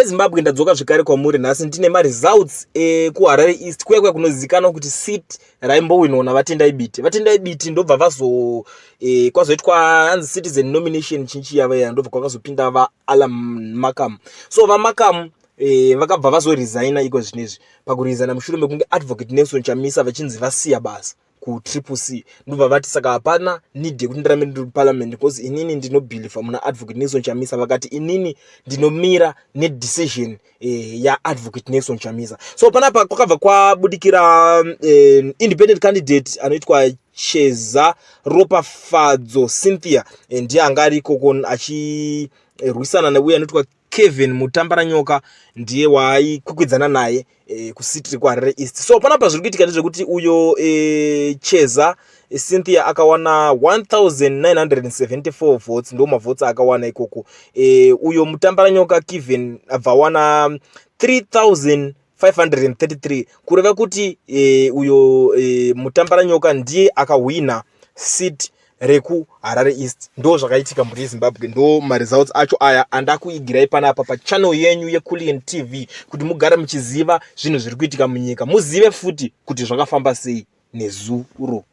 Zimbabwe ndadzoka zvekare kwamuri nhasi ndine results kuHarare East kuya kunozivikanwa kuti seat raimbowinwa naVatendai Biti. Vatendai Biti ndobva kwazoitwa hanzi citizen nomination chinchi yava ndobva kwakazopinda vaAlan Makam. So vaMakam vakabva vazoresigna iko zvinezvi. Pakuresigna mushure mekunge Advocate Nelson Chamisa vachinzi vasiya basa ku CCC, ndobva vati saka hapana need yekuti ndirame ndiri parliament because inini ndinobhilifa muna Advocate Nelson Chamisa. Vakati inini ndinomira nedecision yaAdvocate Nelson Chamisa. So panapa kwakabva kwabudikira independent candidate anoitwa Cheza Ropafadzo Cynthia, ndiye anga ari ikoko achirwisana neuyo anoitwa Kevin Mutambaranyoka, ndiye waaikwikwidzana naye kusiti kuHarare East. So panapa zviri kuitika ndezvekuti uyo Cheza Cynthia akawana 1974 votes, ndo mavhotsi akawana ikoko. Uyo Mutambaranyoka Kevin abva wana 3533, kureva kuti uyo Mutambaranyoka ndiye akawina seat rekuHarare East. Ndo zvakaitika muri Zimbabwe, ndo maresults acho aya andakuigirai panapa pachannel yenyu yeCoolian TV kuti mugare muchiziva zvinhu zviri kuitika munyika, muzive futi kuti zvakafamba sei nezuro.